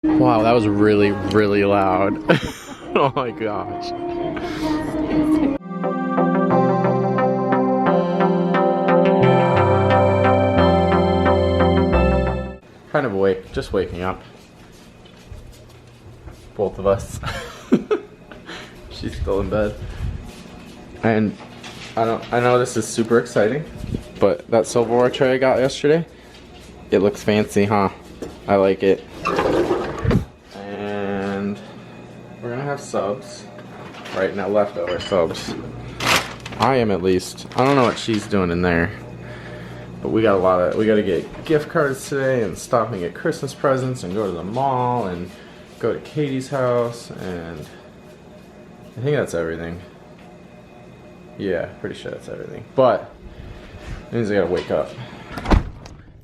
Wow, that was really, really loud. Oh my gosh. Kind of awake, just waking up. Both of us. She's still in bed. And I know this is super exciting, but that silverware tray I got yesterday, it looks fancy, huh? I like it. And we're gonna have subs. Right now, leftover subs. I am, at least. I don't know what she's doing in there. But we gotta get gift cards today and stop and get Christmas presents and go to the mall and go to Katie's house, and I think that's everything. Yeah, pretty sure that's everything. But it means I gotta wake up.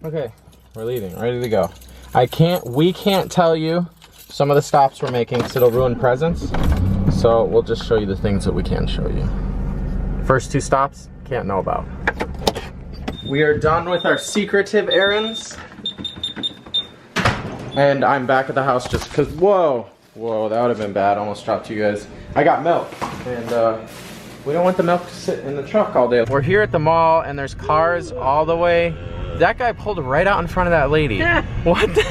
Okay, we're leaving, ready to go. We can't tell you some of the stops we're making because it'll ruin presents. So we'll just show you the things that we can show you. First two stops, can't know about. We are done with our secretive errands. And I'm back at the house just because, whoa, that would have been bad. Almost dropped you guys. I got milk, and we don't want the milk to sit in the truck all day. We're here at the mall, and there's cars all the way. That guy pulled right out in front of that lady. What the?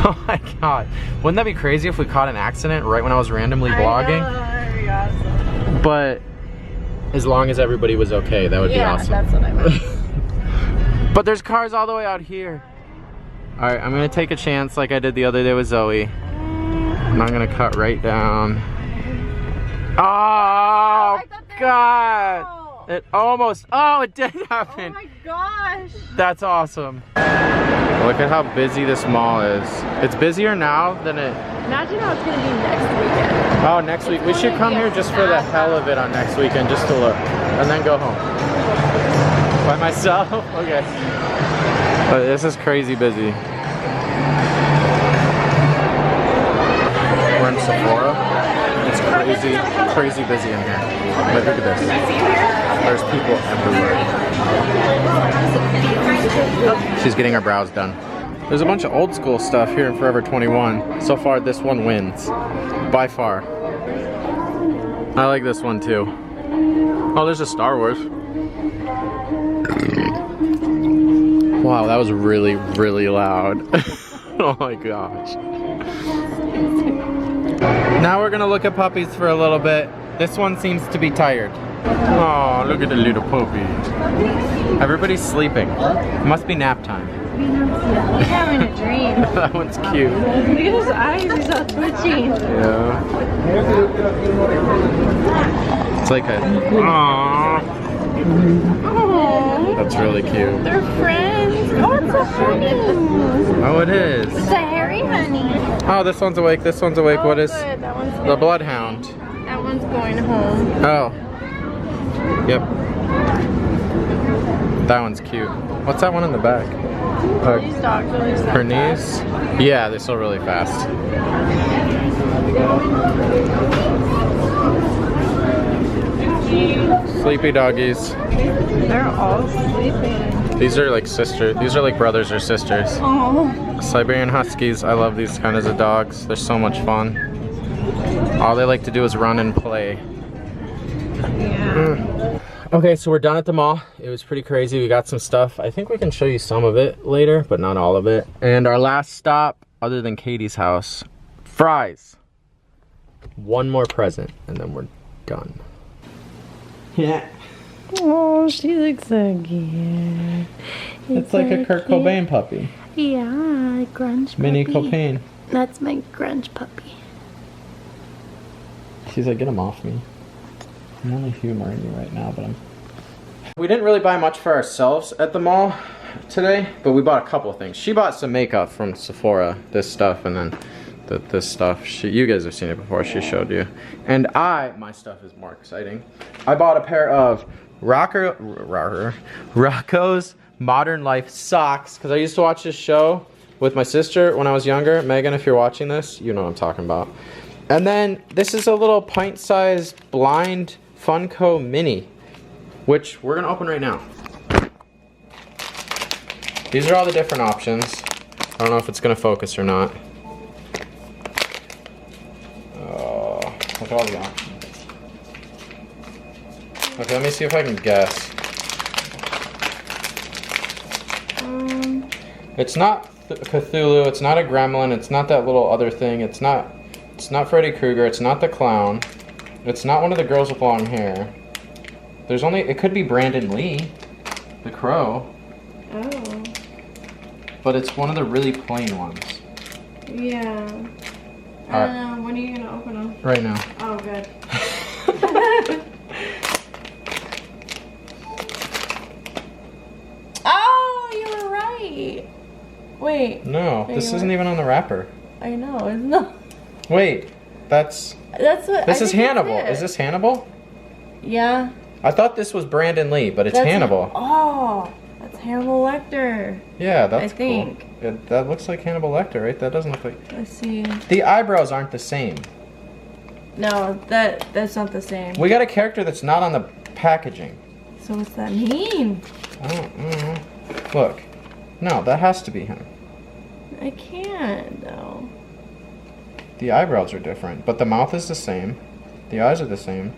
Oh my god. Wouldn't that be crazy if we caught an accident right when I was randomly vlogging? I know, that'd be awesome. But as long as everybody was okay, that would be awesome. Yeah, that's what I meant. But there's cars all the way out here. Alright, I'm gonna take a chance like I did the other day with Zoe. And I'm gonna cut right down. Oh, God! It almost, oh, it did happen. Oh my gosh. That's awesome. Look at how busy this mall is. It's busier now than it... Imagine how it's gonna be next weekend. Oh, next week. We should come here just for the hell of it on next weekend, just to look. And then go home. By myself? Okay. But this is crazy busy. We're in Sephora. It's crazy busy in here. But look at this. There's people everywhere. She's getting her brows done. There's a bunch of old school stuff here in Forever 21. So far, this one wins. By far. I like this one too. Oh, there's a Star Wars. Wow, that was really, really loud. Oh my gosh. Now we're gonna look at puppies for a little bit. This one seems to be tired. Oh, look at the little puppy. Everybody's sleeping. It must be nap time. He's having a dream. That one's cute. Look at his eyes, he's all twitching. Yeah. It's like a... Aww. That's really cute. They're friends. Oh, it's a honey. Oh, it is. It's a hairy honey. Oh, this one's awake. This one's awake. Oh, what is... good. That one's the bloodhound. That one's going home. Oh. Yep. That one's cute. What's that one in the back? These dogs really stop her knees? Yeah, they're still really fast. Sleepy doggies. They're all sleeping. These are like sisters. These are like brothers or sisters. Oh. Siberian Huskies. I love these kinds of dogs. They're so much fun. All they like to do is run and play. Yeah. Okay, so we're done at the mall. It was pretty crazy. We got some stuff. I think we can show you some of it later, but not all of it. And our last stop, other than Katie's house, fries. One more present, and then we're done. Yeah. Oh, she looks so cute. It's like a Kurt Cobain puppy. Yeah, grunge puppy. Mini Cobain. That's my grunge puppy. She's like, get him off me. I'm only humoring you right now, but we didn't really buy much for ourselves at the mall today, but we bought a couple of things. She bought some makeup from Sephora, this stuff, and then this stuff. You guys have seen it before, she showed you. And my stuff is more exciting. I bought a pair of Rocco's Modern Life socks, because I used to watch this show with my sister when I was younger. Megan, if you're watching this, you know what I'm talking about. And then this is a little pint-sized blind Funko Mini, which we're gonna open right now. These are all the different options. I don't know if it's gonna focus or not. like all the options. Okay, let me see if I can guess. It's not Cthulhu, it's not a gremlin, it's not that little other thing, it's not Freddy Krueger, it's not the clown, it's not one of the girls with long hair. There's only, it could be Brandon Lee, the crow. Oh. But it's one of the really plain ones. Yeah. I don't know. When are you gonna open them? Right now. Oh, good. Oh, you were right. Wait. No, this isn't even on the wrapper. I know, it's not. Wait, that's what. This is Hannibal. Is this Hannibal? Yeah. I thought this was Brandon Lee, but it's Hannibal. Oh, that's Hannibal Lecter. Yeah, that's I think. cool. That looks like Hannibal Lecter, right? That doesn't look like... Let's see. The eyebrows aren't the same. No, that's not the same. We got a character that's not on the packaging. So what's that mean? I don't know. Look. No, that has to be him. I can't, though. The eyebrows are different, but the mouth is the same. The eyes are the same.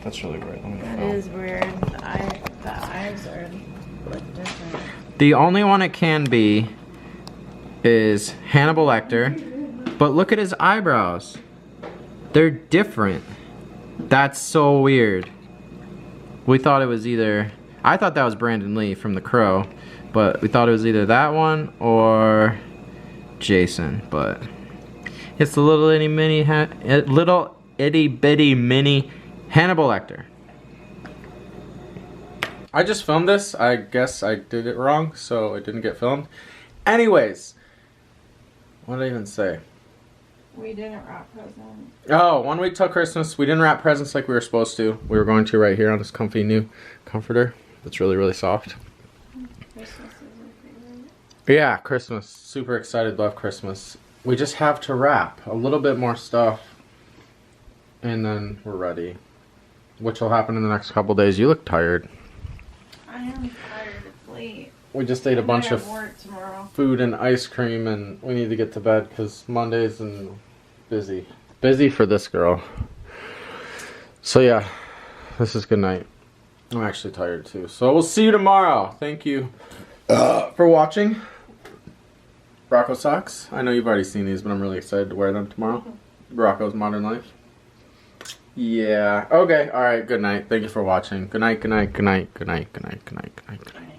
That's really weird. That is weird. The eyes are like different. The only one it can be is Hannibal Lecter, but look at his eyebrows. They're different. That's so weird. We thought it was either... I thought that was Brandon Lee from The Crow, but we thought it was either that one or Jason, but... It's the little itty bitty mini Hannibal Lecter. I just filmed this. I guess I did it wrong, so it didn't get filmed. Anyways, what did I even say? We didn't wrap presents. Oh, 1 week till Christmas. We didn't wrap presents like we were supposed to. We were going to right here on this comfy new comforter. That's really, really soft. Christmas is your favorite. Yeah, Christmas. Super excited. Love Christmas. We just have to wrap a little bit more stuff. And then we're ready. Which will happen in the next couple days. You look tired. I am tired. It's late. We just ate a bunch of food and ice cream, and we need to get to bed because Monday's and busy. Busy for this girl. So yeah, this is good night. I'm actually tired too. So we'll see you tomorrow. Thank you for watching. Rocco socks. I know you've already seen these, but I'm really excited to wear them tomorrow. Rocco's Modern Life. Yeah. Okay. All right. Good night. Thank you for watching. Good night. Good night. Good night. Good night. Good night. Good night. Good night.